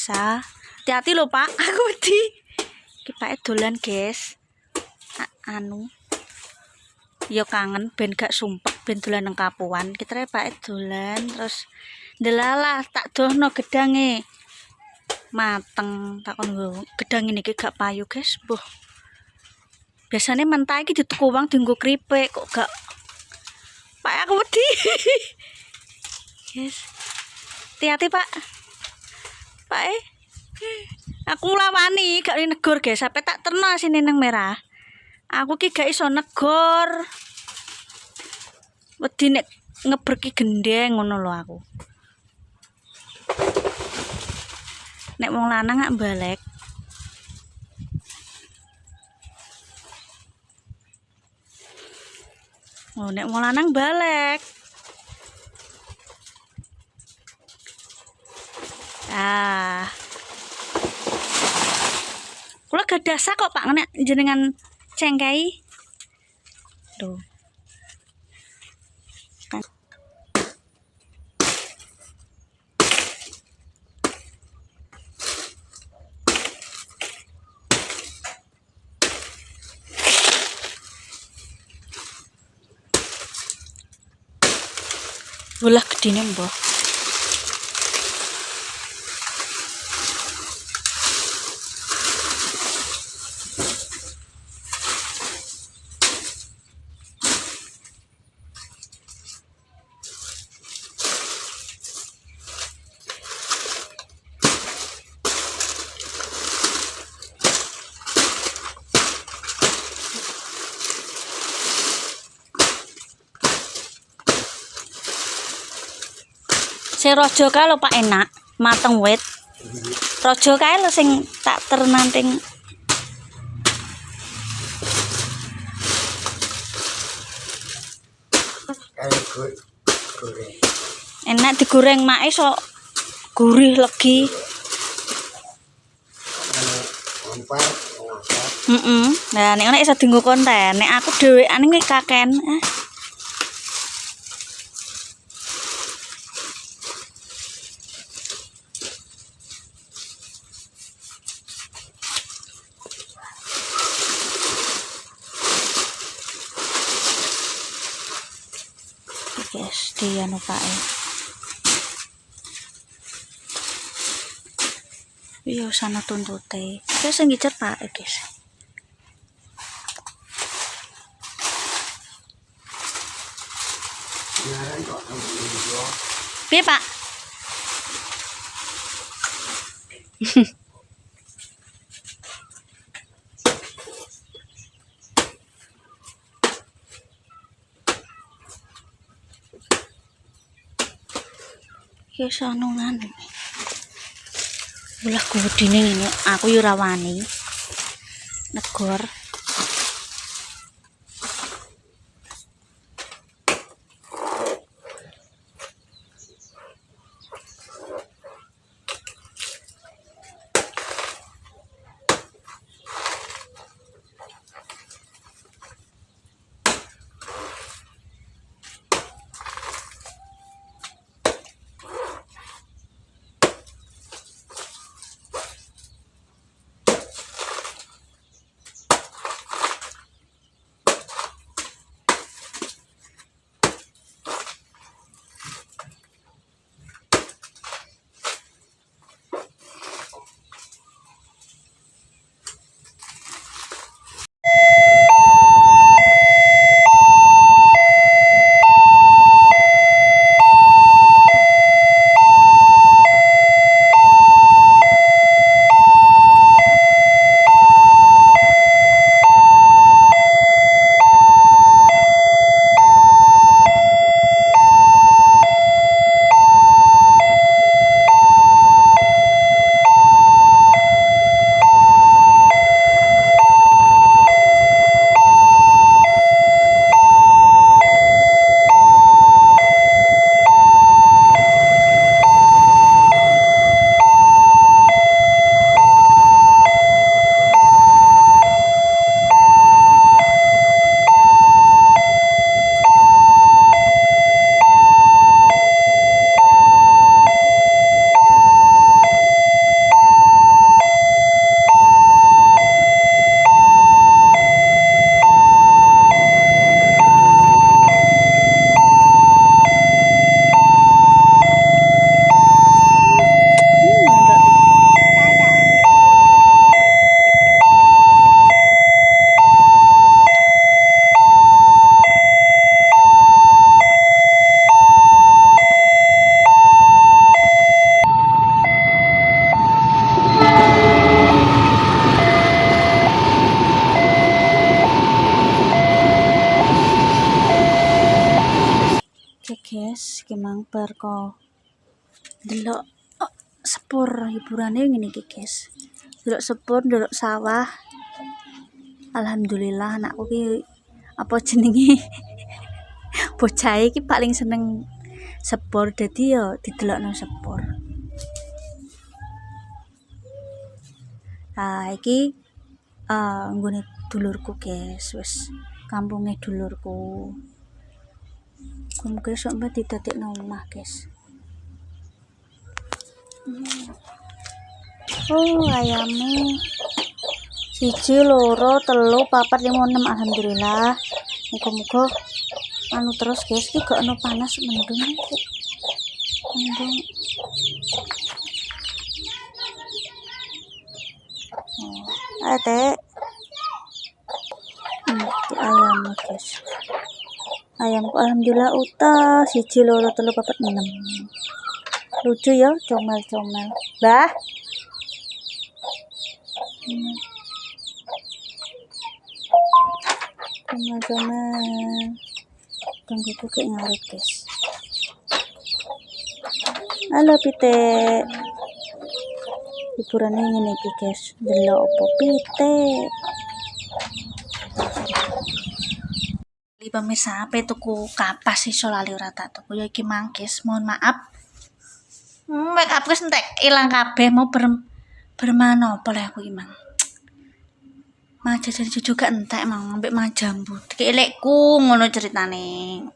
biasa. Hati-hati lho Pak, aku wedi. Iki Pak dolan guys. Anu. Ya kangen ben gak sumpek ben dolan nang Kapuan. Kita Pak dolan terus ndelalah tak dohno gedange. Mateng takon nggo gedang ini gak payu guys. Mbuh. Biasanya mentah iki dituku wong dienggo kripik kok gak. Pak aku wedi. Yes. Hati-hati Pak. Pak aku ngulawani gak negor guys, sampai tak terno sini nang merah. Aku ki gak iso negor. Wedi nek ngeberki gendeng ngono lho aku. Nek wong lanang gak balik. Oh, nek wong lanang balik. Kula gadasa kok Pak nek jenengan cengkei. Tuh. Kan. Ulah gedine mbah. Sing rojo kae lho Pak enak, mateng wit. Rojo kae lho sing tak ternanting. Enak digoreng mak iso gurih legi. Nah nek ana iso dienggo konten, nek aku dhewean iki kaken. Guys, dia anu Pak. Iya sana tuntute. Wis sing ngicer Pak guys. Piye Pak? Ya sanungan. Ulah gedine ngene, aku yo ora wani negor. iki mang bar ko delok sepur hiburane ngene iki guys. Delok sepur, delok sawah. Alhamdulillah anakku ki apa jenenge bocah iki paling seneng sepur, dadi yo didelokno sepur. Iki nggone dulurku guys, wis kampunge dulurku. Muga sok mbak didadekno omah guys. Ayamnya 1, 2, 3, 4, 5, 6 alhamdulillah. Muga-muga anu terus guys, iki gak ono panas mendung. Tek. Ayam guys. Ayamku alhamdulillah utuh 1, 2, 3, 4, 6. Lucu ya, comel-comel. Bah. Comel-comel. Tungguku kayak ngarit guys. Halo pitik. Hiburannya ngene iki guys. Delok opo pitik. Pemirsa, apa tuku kapas iso lali ora tak tuku ya iki mangkis, mohon maaf. Make up wis entek ilang kabeh mau bermano apa aku iki mang. Jajan cucu gak entek mang ambek majambu. Iki elekku ngono ceritane.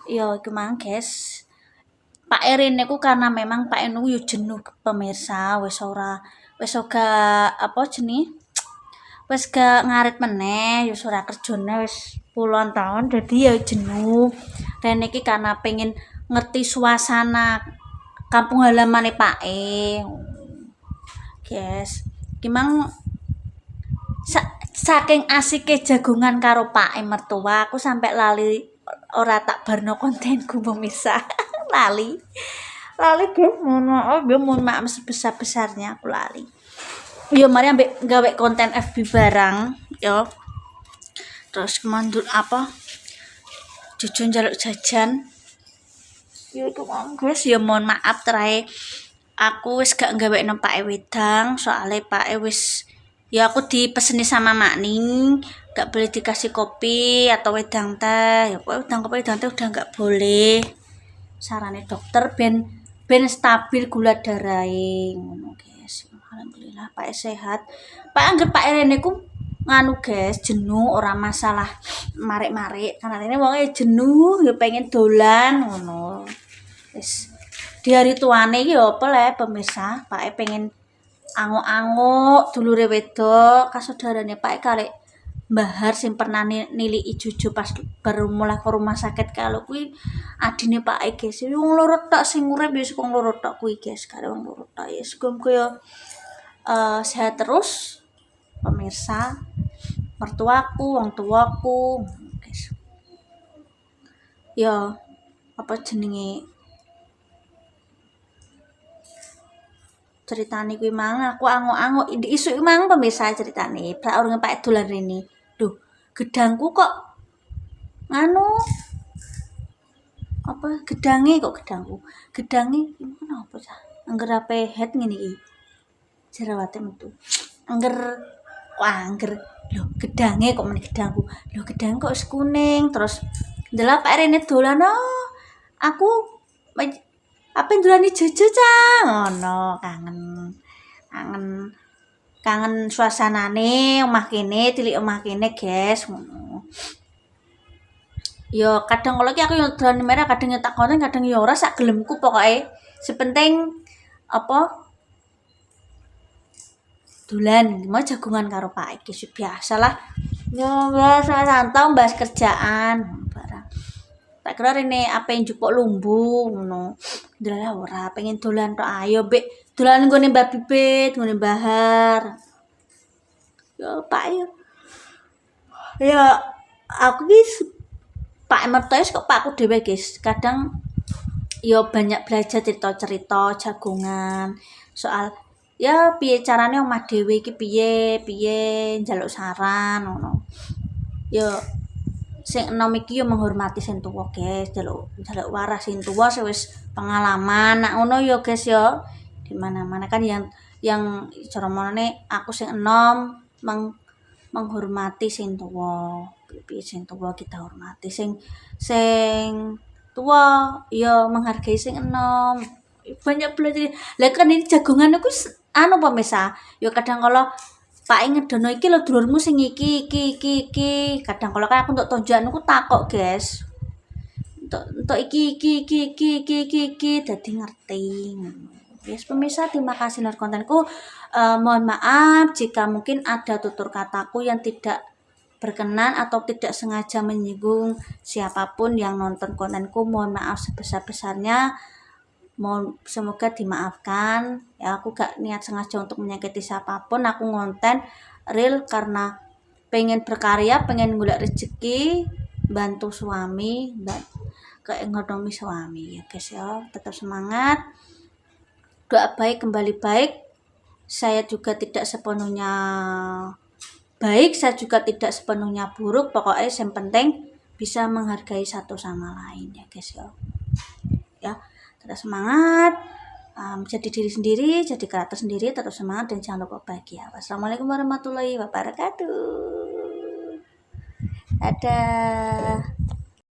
Yo iki mang guys. Pak Erin niku karena memang Pak Enu yo jenuh pemirsa, wis ora apa jenenge? Wis gak ngarit meneh, wis ora kerjane wis puluhan tahun jadi ya jenuh. Dan iki karena pengen ngerti suasana kampung halamane Pak E. Guys, gimang saking asike jagungan karo Pak E mertua, aku sampai lali ora tak barno kontenku pemirsa. lali guys, mohon maaf sebesar-besarnya aku lali. Yo mari ambek gawe konten FB barang yo. Terus kemandur apa? Cucu njaluk jajan. Yo iku guys, yo mohon maaf terakhir aku wis gak gawe Pak E wedang, soalnya Pak E wis ya aku dipeseni sama Makning, gak boleh dikasih kopi atau wedang teh. Ya wedang kopi wedang teh udah gak boleh. Sarane dokter ben stabil gula darahe ngono guys. Alhamdulillah Pak E sehat. Pak anggap Pak Rene ku nganu guys, jenuh ora masalah marik-marik. Karena ini wonge jenuh ya pengen dolan ngono. Wis di hari tuane iki ya apa le pemirsa, Pak E pengen angok-angok dulure wedok kasaudarane Pak E kalek Mbahar sing pernah niliki Juju pas baru mulai ke rumah sakit kalau kuwi adine Pak E guys. Wong loro tok sing urip wis wong loro tok kuwi guys, kare wong loro tok ya muga ya sehat terus pemirsa, mertuaku, wong tuaku guys. Ya apa jenenge ceritane kuwi mang aku angok-angok isu mang pemirsa ceritane urung Pak dolan rene. Duh, gedangku kok nganu apa gedange gedangku. Gedange gimana apa cah? Angger ape head ngene iki. Jerawate metu. Angger lho gedange kok meneh gedangku. Lho gedang kok wis kuning terus ndelok Pak Rene dolan aku apa ndolani Jojo cah ngono kangen suasanane omah kene tilik omah kene guys ngono. Yo kadang kalau aku yang dolan merah kadang nyetak konten kadang yo ora sak gelemku pokoke sepenting apa dolan mau jagungan karo Pak iki biasalah. Yo biasa santau bahas kerjaan barang. Tak kira rene apa yang jupuk lumbu ngono. Dalah ora pengen dolan tok ayo Bek dolan nggone Mbak Bibit nggone Bahar. Yo Pak yo. Ya aku guys Pak mertua kok Pakku dhewe guys. Kadang yo banyak belajar cerita-cerita jagungan soal ya piye carane omah dhewe iki piye njaluk saran ngono. Yo sing enom iki yo menghormati sing tuwa guys, jaluk waras sing tuwa sing wis pengalaman nak ngono yo guys yo. Di mana-mana kan yang cara monane aku sing enom menghormati sing tuwa. Piye sing tuwa kita hormati, sing tua ya menghargai sing enom. Banyak belajar lah kan ini jagongan aku anu pemirsa ya kadang kalau Pak ngedono iki lho dulurmu sing iki kadang kalau kan aku untuk tonjokan aku takok guys untuk iki dadi ngerti. Yes pemirsa, terima kasih nonton kontenku. Mohon maaf jika mungkin ada tutur kataku yang tidak berkenan atau tidak sengaja menyinggung siapapun yang nonton kontenku. Mohon maaf sebesar-besarnya. Semoga dimaafkan ya, aku gak niat sengaja untuk menyakiti siapapun. Aku ngonten real karena pengen berkarya, pengen golek rezeki, bantu suami dan keekonomi suami ya guys ya. Tetap semangat, doa baik kembali baik. Saya juga tidak sepenuhnya baik, saya juga tidak sepenuhnya buruk. Pokoknya yang penting bisa menghargai satu sama lain ya guys ya. Tetap semangat, jadi diri sendiri, jadi karakter sendiri, tetap semangat dan jangan lupa bahagia. Wassalamualaikum warahmatullahi wabarakatuh. Dadah.